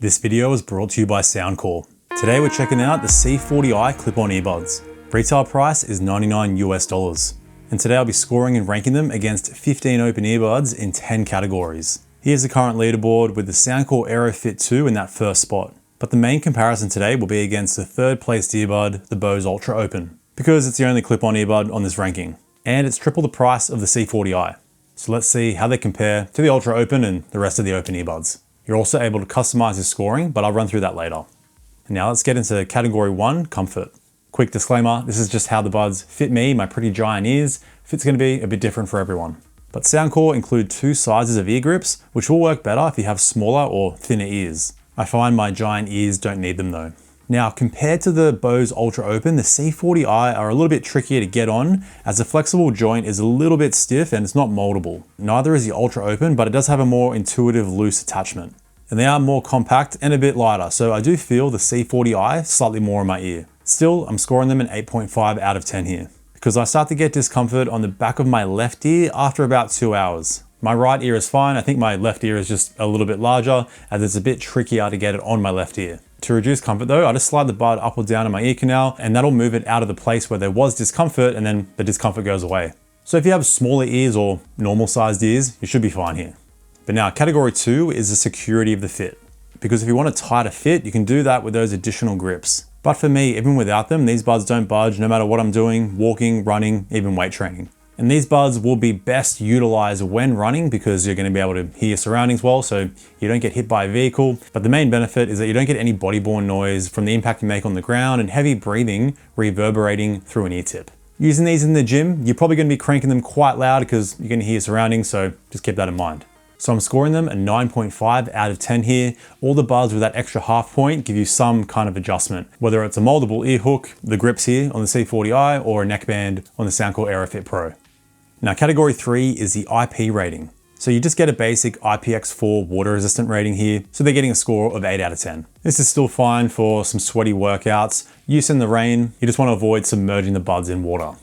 This video is brought to you by Soundcore. Today we're checking out the C40i clip-on earbuds. Retail price is $99 US. And today I'll be scoring and ranking them against 15 open earbuds in 10 categories. Here's the current leaderboard with the Soundcore AeroFit 2 in that first spot. But the main comparison today will be against the third placed earbud, the Bose Ultra Open, because it's the only clip-on earbud on this ranking. And it's triple the price of the C40i. So let's see how they compare to the Ultra Open and the rest of the open earbuds. You're also able to customize your scoring, but I'll run through that later. And now let's get into category 1, comfort. Quick disclaimer, this is just how the buds fit me, my pretty giant ears. Fit's gonna be a bit different for everyone. But Soundcore include 2 sizes of ear grips, which will work better if you have smaller or thinner ears. I find my giant ears don't need them though. Now, compared to the Bose Ultra Open, the C40i are a little bit trickier to get on, as the flexible joint is a little bit stiff and it's not moldable. Neither is the Ultra Open, but it does have a more intuitive loose attachment. And they are more compact and a bit lighter, so I do feel the C40i slightly more in my ear. Still, I'm scoring them an 8.5 out of 10 here, because I start to get discomfort on the back of my left ear after about 2 hours. My right ear is fine, I think my left ear is just a little bit larger, as it's a bit trickier to get it on my left ear. To reduce comfort though, I just slide the bud up or down in my ear canal, and that'll move it out of the place where there was discomfort, and then the discomfort goes away. So if you have smaller ears or normal sized ears, you should be fine here. But now category 2 is the security of the fit. Because if you want a tighter fit, you can do that with those additional grips. But for me, even without them, these buds don't budge no matter what I'm doing, walking, running, even weight training. And these buds will be best utilized when running because you're going to be able to hear your surroundings well, so you don't get hit by a vehicle. But the main benefit is that you don't get any body-borne noise from the impact you make on the ground and heavy breathing reverberating through an ear tip. Using these in the gym, you're probably going to be cranking them quite loud because you're going to hear your surroundings, so just keep that in mind. So I'm scoring them a 9.5 out of 10 here. All the buds with that extra half point give you some kind of adjustment, whether it's a moldable ear hook, the grips here on the C40i, or a neckband on the Soundcore AeroFit Pro. Now category 3 is the IP rating. So you just get a basic IPX4 water resistant rating here, so they're getting a score of 8 out of 10. This is still fine for some sweaty workouts, use in the rain, you just want to avoid submerging the buds in water.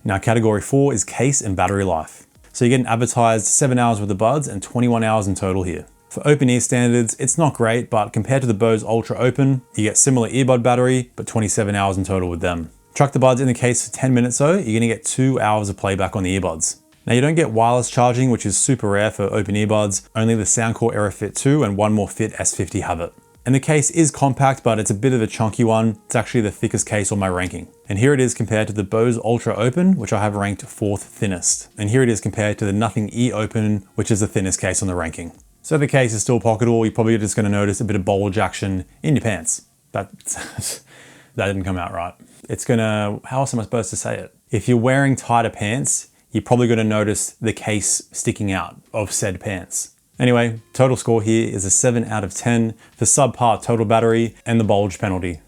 Now category 4 is case and battery life. So you're getting advertised 7 hours with the buds and 21 hours in total here. For open ear standards, it's not great, but compared to the Bose Ultra Open, you get similar earbud battery, but 27 hours in total with them. Chuck the buds in the case for 10 minutes though, you're gonna get 2 hours of playback on the earbuds. Now you don't get wireless charging, which is super rare for open earbuds. Only the Soundcore AeroFit 2 and one more Fit S50 have it. And the case is compact, but it's a bit of a chunky one. It's actually the thickest case on my ranking. And here it is compared to the Bose Ultra Open, which I have ranked 4th thinnest. And here it is compared to the Nothing E Open, which is the thinnest case on the ranking. So the case is still pocketable. You're probably just gonna notice a bit of bulge action in your pants. That didn't come out right. It's gonna, how else am I supposed to say it? If you're wearing tighter pants, you're probably gonna notice the case sticking out of said pants. Anyway, total score here is a 7 out of 10 for subpar total battery and the bulge penalty.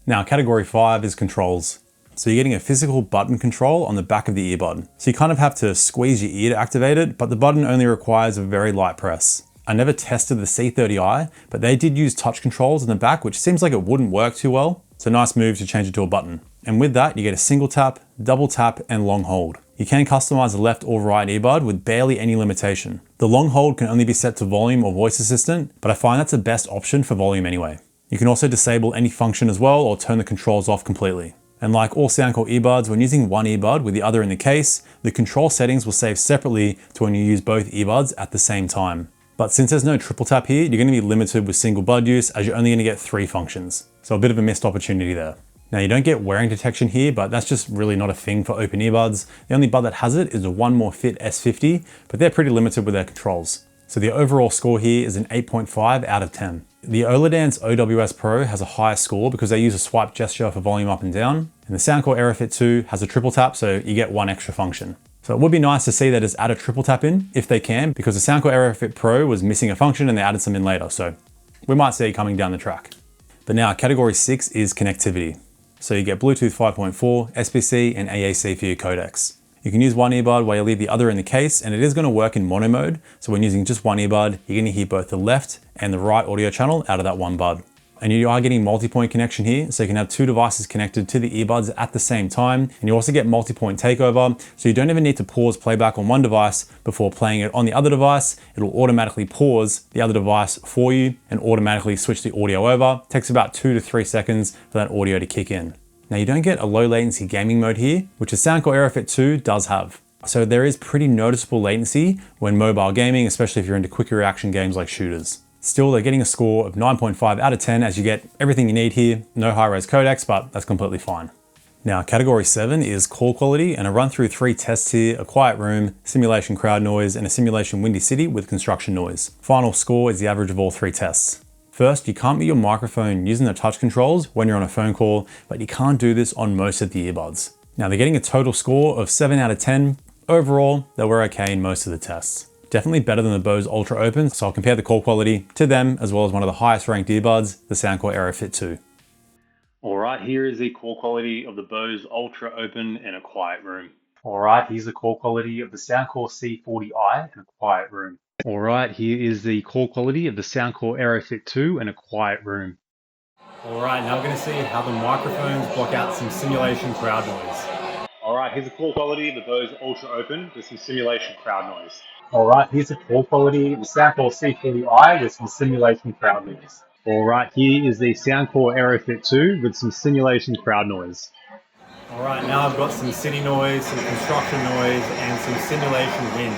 Now, category 5 is controls. So you're getting a physical button control on the back of the earbud. So you kind of have to squeeze your ear to activate it, but the button only requires a very light press. I never tested the C30i, but they did use touch controls in the back, which seems like it wouldn't work too well. It's a nice move to change it to a button. And with that, you get a single tap, double tap, and long hold. You can customize the left or right earbud with barely any limitation. The long hold can only be set to volume or voice assistant, but I find that's the best option for volume anyway. You can also disable any function as well or turn the controls off completely. And like all Soundcore earbuds, when using one earbud with the other in the case, the control settings will save separately to when you use both earbuds at the same time. But since there's no triple tap here, you're going to be limited with single bud use as you're only going to get 3 functions. So a bit of a missed opportunity there. Now you don't get wearing detection here, but that's just really not a thing for open earbuds. The only bud that has it is the one more Fit S50, but they're pretty limited with their controls. So the overall score here is an 8.5 out of 10. The Oladance OWS Pro has a higher score because they use a swipe gesture for volume up and down. And the Soundcore AeroFit 2 has a triple tap, so you get 1 extra function. So it would be nice to see that it's add a triple tap in if they can, because the Soundcore AeroFit Pro was missing a function and they added some in later. So we might see it coming down the track. But now category 6 is connectivity. So you get Bluetooth 5.4, SBC, and AAC for your codecs. You can use one earbud while you leave the other in the case, and it is going to work in mono mode. So when using just one earbud, you're going to hear both the left and the right audio channel out of that one bud. And you are getting multi-point connection here, so you can have two devices connected to the earbuds at the same time. And you also get multi-point takeover, so you don't even need to pause playback on one device before playing it on the other device. It'll automatically pause the other device for you and automatically switch the audio over. It takes about 2 to 3 seconds for that audio to kick in. Now you don't get a low latency gaming mode here, which the Soundcore AeroFit 2 does have. So there is pretty noticeable latency when mobile gaming, especially if you're into quicker reaction games like shooters. Still, they're getting a score of 9.5 out of 10 as you get everything you need here. No high-res codecs, but that's completely fine. Now, category 7 is call quality, and I run through 3 tests here: a quiet room, simulation crowd noise, and a simulation windy city with construction noise. Final score is the average of all 3 tests. First, you can't mute your microphone using the touch controls when you're on a phone call, but you can't do this on most of the earbuds. Now, they're getting a total score of 7 out of 10. Overall, they were okay in most of the tests. Definitely better than the Bose Ultra Open, so I'll compare the call quality to them, as well as one of the highest ranked earbuds, the Soundcore AeroFit 2. All right, here is the call quality of the Bose Ultra Open in a quiet room. All right, here's the call quality of the Soundcore C40i in a quiet room. All right, here is the call quality of the Soundcore AeroFit 2 in a quiet room. All right, now we're going to see how the microphones block out some simulation crowd noise. All right, here's the call quality of the Bose Ultra Open with some simulation crowd noise. All right, here's the call quality of the Soundcore C40i with some simulation crowd noise. All right, here is the Soundcore AeroFit 2 with some simulation crowd noise. All right, now I've got some city noise, some construction noise, and some simulation wind.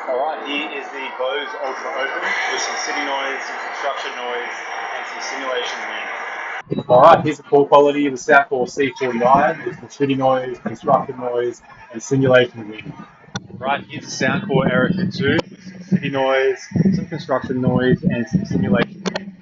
All right, here is the Bose Ultra Open with some city noise, some construction noise, and some simulation wind. All right, here's the call quality of the Soundcore C40i with some city noise, construction noise, and simulation wind. Right, here's the Soundcore AeroFit 2 with some city noise, some construction noise, and some simulation wind.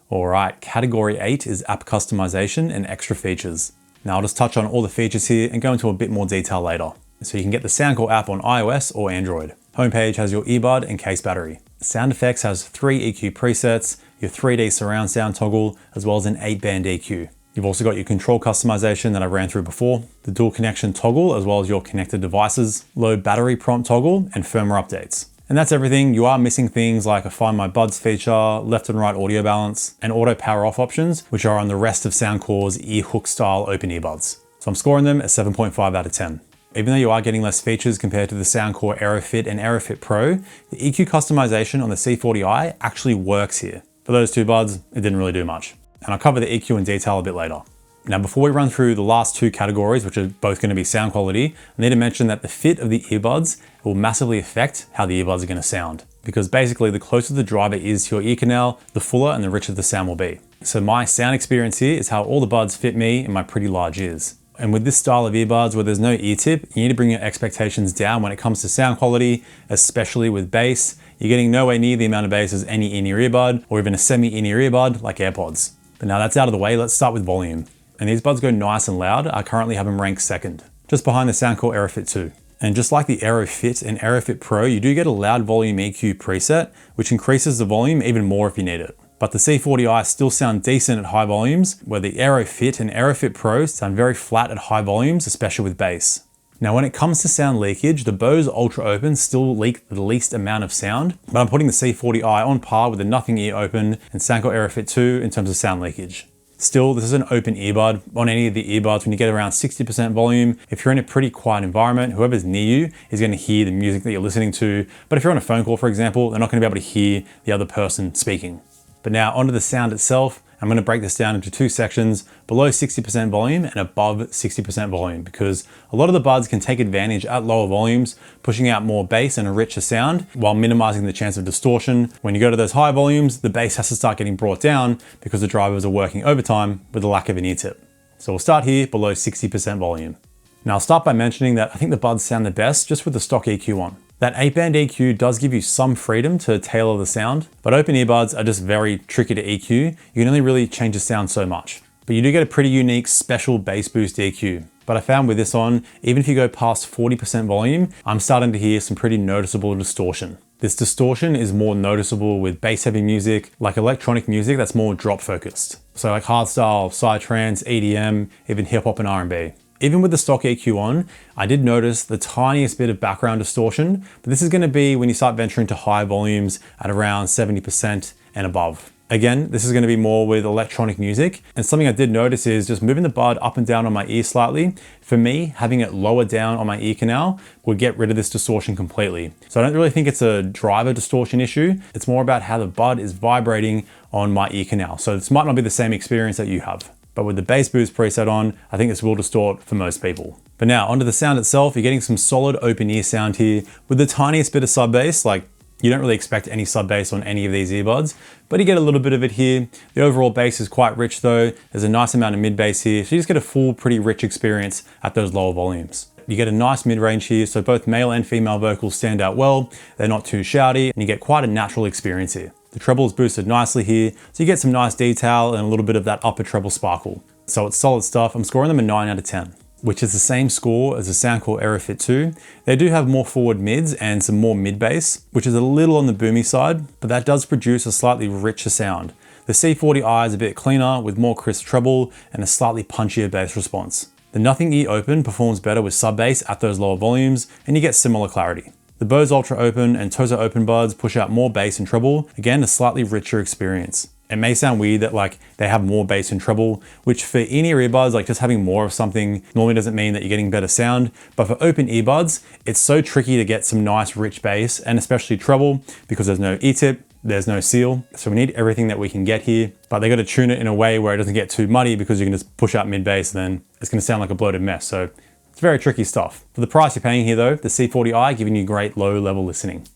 All right, category 8 is app customization and extra features. Now I'll just touch on all the features here and go into a bit more detail later. So you can get the Soundcore app on iOS or Android. Homepage has your earbud and case battery. Sound effects has 3 EQ presets, your 3D surround sound toggle, as well as an 8-band EQ. You've also got your control customization that I ran through before, the dual connection toggle, as well as your connected devices, low battery prompt toggle, and firmware updates. And that's everything. You are missing things like a Find My Buds feature, left and right audio balance, and auto power off options, which are on the rest of Soundcore's ear hook style open earbuds. So I'm scoring them at 7.5 out of 10. Even though you are getting less features compared to the Soundcore AeroFit and AeroFit Pro, the EQ customization on the C40i actually works here. For those two buds, it didn't really do much. And I'll cover the EQ in detail a bit later. Now, before we run through the last 2 categories, which are both going to be sound quality, I need to mention that the fit of the earbuds will massively affect how the earbuds are going to sound. Because basically, the closer the driver is to your ear canal, the fuller and the richer the sound will be. So my sound experience here is how all the buds fit me in my pretty large ears. And with this style of earbuds where there's no ear tip, you need to bring your expectations down when it comes to sound quality, especially with bass. You're getting nowhere near the amount of bass as any in-ear earbud or even a semi-in-ear earbud like AirPods. But now that's out of the way, let's start with volume. And these buds go nice and loud. I currently have them ranked second, just behind the Soundcore AeroFit 2. And just like the AeroFit and AeroFit Pro, you do get a loud volume EQ preset, which increases the volume even more if you need it. But the C40i still sound decent at high volumes, where the AeroFit and AeroFit Pro sound very flat at high volumes, especially with bass. Now, when it comes to sound leakage, the Bose Ultra Open still leak the least amount of sound, but I'm putting the C40i on par with the Nothing Ear Open and Soundcore AeroFit 2 in terms of sound leakage. Still, this is an open earbud. On any of the earbuds, when you get around 60% volume, if you're in a pretty quiet environment, whoever's near you is going to hear the music that you're listening to. But if you're on a phone call, for example, they're not going to be able to hear the other person speaking. But now onto the sound itself. I'm going to break this down into 2 sections, below 60% volume and above 60% volume, because a lot of the buds can take advantage at lower volumes, pushing out more bass and a richer sound while minimizing the chance of distortion. When you go to those high volumes, the bass has to start getting brought down because the drivers are working overtime with the lack of an ear tip. So we'll start here below 60% volume. Now I'll start by mentioning that I think the buds sound the best just with the stock EQ on. That 8-band EQ does give you some freedom to tailor the sound, but open earbuds are just very tricky to EQ. You can only really change the sound so much. But you do get a pretty unique special bass boost EQ. But I found with this on, even if you go past 40% volume, I'm starting to hear some pretty noticeable distortion. This distortion is more noticeable with bass-heavy music, like electronic music that's more drop focused. So like hardstyle, psytrance, EDM, even hip-hop and R&B. Even with the stock EQ on, I did notice the tiniest bit of background distortion, but this is going to be when you start venturing to high volumes at around 70% and above. Again, this is going to be more with electronic music. And something I did notice is just moving the bud up and down on my ear slightly. For me, having it lower down on my ear canal would get rid of this distortion completely. So I don't really think it's a driver distortion issue. It's more about how the bud is vibrating on my ear canal. So this might not be the same experience that you have. But with the bass boost preset on, I think this will distort for most people. But now onto the sound itself, you're getting some solid open ear sound here with the tiniest bit of sub bass. Like, you don't really expect any sub bass on any of these earbuds, but you get a little bit of it here. The overall bass is quite rich though. There's a nice amount of mid bass here. So you just get a full, pretty rich experience at those lower volumes. You get a nice mid-range here, so both male and female vocals stand out well. They're not too shouty, and you get quite a natural experience here. The treble is boosted nicely here, so you get some nice detail and a little bit of that upper treble sparkle. So it's solid stuff. I'm scoring them a 9 out of 10. Which is the same score as the Soundcore Aerofit 2. They do have more forward mids and some more mid bass, which is a little on the boomy side, but that does produce a slightly richer sound. The C40i is a bit cleaner with more crisp treble and a slightly punchier bass response. The Nothing E Open performs better with sub bass at those lower volumes, and you get similar clarity. The Bose Ultra Open and Tozo Open buds push out more bass and treble, again a slightly richer experience. It may sound weird that like they have more bass and treble, which for in-ear earbuds, like just having more of something normally doesn't mean that you're getting better sound. But for open earbuds, it's so tricky to get some nice rich bass and especially treble because there's no E-tip, there's no seal. So we need everything that we can get here, but they got to tune it in a way where it doesn't get too muddy because you can just push out mid bass and then it's going to sound like a bloated mess. So it's very tricky stuff. For the price you're paying here though, the C40i giving you great low level listening.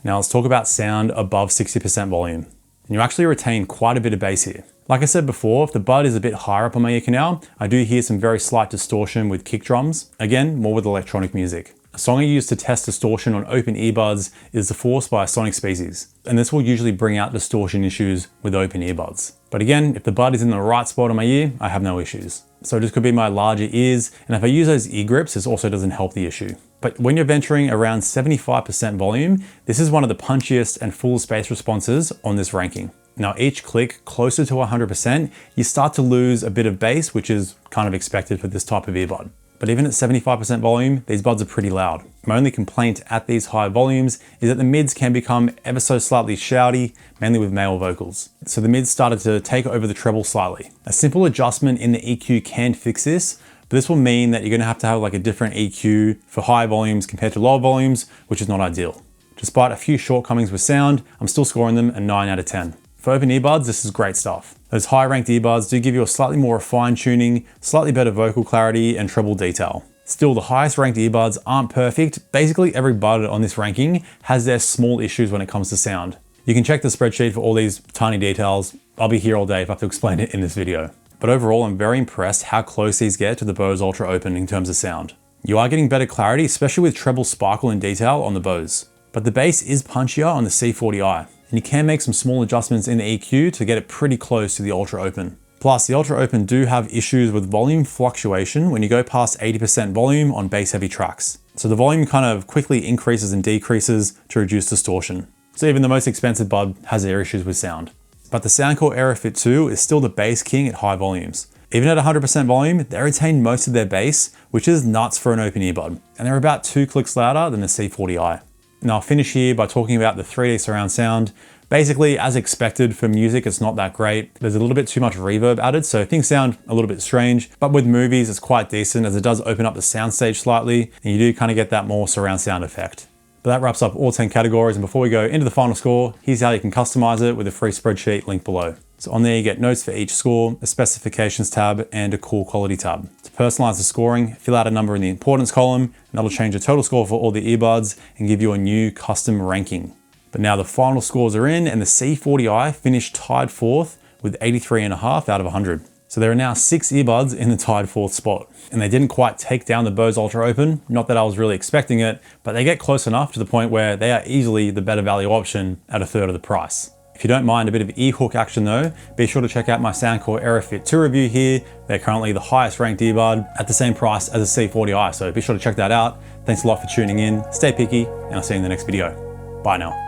Now let's talk about sound above 60% volume. And you actually retain quite a bit of bass here. Like I said before, if the bud is a bit higher up on my ear canal, I do hear some very slight distortion with kick drums. Again, more with electronic music. A song I use to test distortion on open earbuds is The Force by Sonic Species. And this will usually bring out distortion issues with open earbuds. But again, if the bud is in the right spot on my ear, I have no issues. So this could be my larger ears, and if I use those ear grips, this also doesn't help the issue. But when you're venturing around 75% volume, this is one of the punchiest and fullest bass responses on this ranking. Now each click closer to 100%, you start to lose a bit of bass, which is kind of expected for this type of earbud. But even at 75% volume, these buds are pretty loud. My only complaint at these high volumes is that the mids can become ever so slightly shouty, mainly with male vocals. So the mids started to take over the treble slightly. A simple adjustment in the EQ can fix this, but this will mean that you're gonna have to have like a different EQ for high volumes compared to low volumes, which is not ideal. Despite a few shortcomings with sound, I'm still scoring them a 9 out of 10. For open earbuds, this is great stuff. Those high ranked earbuds do give you a slightly more refined tuning, slightly better vocal clarity and treble detail. Still, the highest ranked earbuds aren't perfect. Basically every bud on this ranking has their small issues when it comes to sound. You can check the spreadsheet for all these tiny details. I'll be here all day if I have to explain it in this video. But overall, I'm very impressed how close these get to the Bose Ultra Open in terms of sound. You are getting better clarity, especially with treble sparkle and detail on the Bose. But the bass is punchier on the C40i, and you can make some small adjustments in the EQ to get it pretty close to the Ultra Open. Plus, the Ultra Open do have issues with volume fluctuation when you go past 80% volume on bass heavy tracks. So the volume kind of quickly increases and decreases to reduce distortion. So even the most expensive bud has their issues with sound. But the Soundcore Aerofit 2 is still the bass king at high volumes. Even at 100% volume, they retain most of their bass, which is nuts for an open earbud. And they're about 2 clicks louder than the C40i. Now I'll finish here by talking about the 3D surround sound. Basically, as expected for music, it's not that great. There's a little bit too much reverb added, so things sound a little bit strange. But with movies, it's quite decent as it does open up the soundstage slightly, and you do kind of get that more surround sound effect. But that wraps up all 10 categories, and before we go into the final score, here's how you can customize it with a free spreadsheet linked below. So on there you get notes for each score, a specifications tab, and a core quality tab. To personalize the scoring, fill out a number in the importance column, and that'll change the total score for all the earbuds and give you a new custom ranking. But now the final scores are in, and the C40i finished tied 4th with 83.5 out of 100. So there are now 6 earbuds in the tied 4th spot. And they didn't quite take down the Bose Ultra Open, not that I was really expecting it, but they get close enough to the point where they are easily the better value option at a third of the price. If you don't mind a bit of ear hook action though, be sure to check out my Soundcore Aerofit 2 review here. They're currently the highest ranked earbud at the same price as a C40i, so be sure to check that out. Thanks a lot for tuning in, stay picky, and I'll see you in the next video. Bye now.